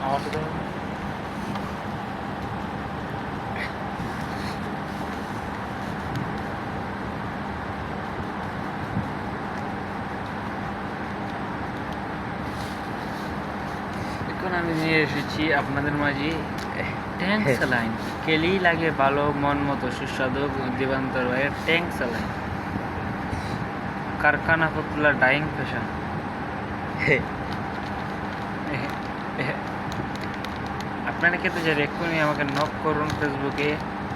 আমার সাথে এখন আমি নিয়ে এসেছি আপনাদের মাঝে ট্যাঙ্ক স্যালাইন। খেলেই লাগে ভালো, মন মতো সুস্বাদু দিবান্তর ভাইয়ের ট্যাঙ্ক স্যালাইন। কারখানা পুতলা ডাইং পেশা। আপনারা খেতে চাই এক্ষুনি আমাকে নক করুন ফেসবুকে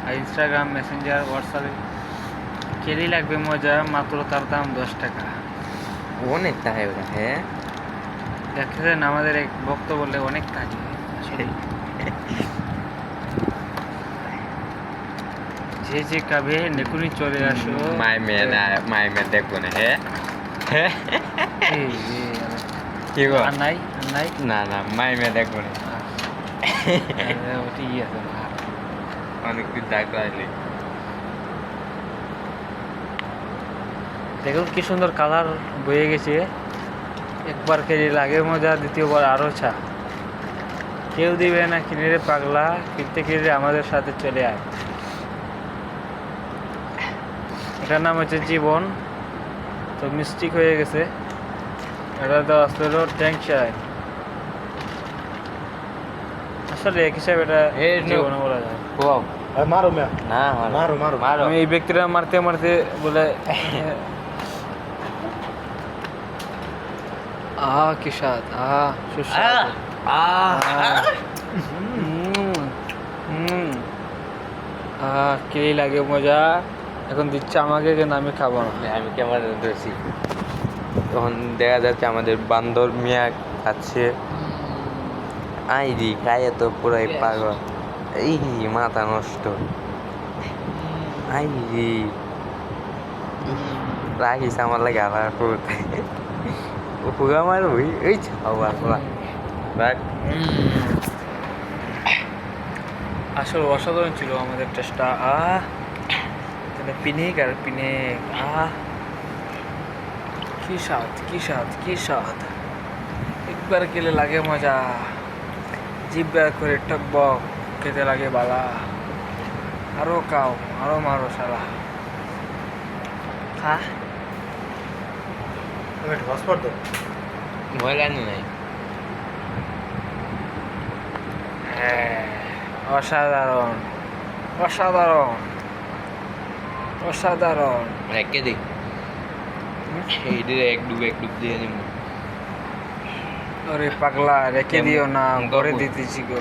আর ইনস্টাগ্রাম, মেসেঞ্জার, হোয়াটসঅ্যাপে। খেলেই লাগবে মজা, মাত্র তার দাম 10 টাকা। অনেক তাই ওরা, হ্যাঁ দেখেছেন আমাদের এক ভক্ত বলে অনেক কাজে আসলে। যে যে কাবে নেকুনি চলে আসো। মাই মেয়ে দেখবো না, হ্যাঁ এই যে কি গো? আর নাই না মাই মেয়ে দেখবো না, ওটি আছে না। অনেক কিছু দাগ লাগলে। দেখুন কি সুন্দর কালার বয়ে গেছে। একবার খেলে লাগে মজা, দ্বিতীয়বার আরো চা। কেউ দিবে না কিনে রে পাগলা, কিনতে কিনে আমাদের সাথে চলে আয়। এটার নাম হচ্ছে জীবন, তো মিস্টেক হয়ে গেছে। এটা তো আসলে ট্যাঙ্ক চাই, আসলে এক হিসাবে এটা জীবন বলা যায়। মারো মিয়া, না মারো মারো মারো। আমি এই ব্যক্তিরা মারতে মারতে বলে কি স্বাদ, সুস্বাদু। কে লাগে মজা। এখন দিচ্ছে আমাকে, কিন্তু আমি খাবো না। আমি ক্যামেরা ধরছি, তখন দেখা যাচ্ছে আমাদের বান্দর মিয়া খাচ্ছে। আইরি খাইয়ে তো পুরাই পাগল, এই মাথা নষ্ট। আইরি রাখিস আমার লাগে আবার পুগা মারবি ওই ছাওয়ার রাখ। আসলে অসাধারণ ছিল আমাদের টেস্টটা। পিনিক আর পিনিক, কি স্বাদ কি স্বাদ কি স্বাদ। একবার খেলে লাগে মজা, জিভ বের করে টকবক খেতে লাগে বালা। আরো খাও, আরো মারো শালা, খা। আমি একটু হসপট দাও। ভয় লাগে নাই। হ্যাঁ, অসাধারণ অসাধারণ অসাধারণ। রেখে দিই, এক ডুব দিয়ে নিব। আরে পাগলা, রেখে দিও না, মুখা করে পুত। দিতেছি গো।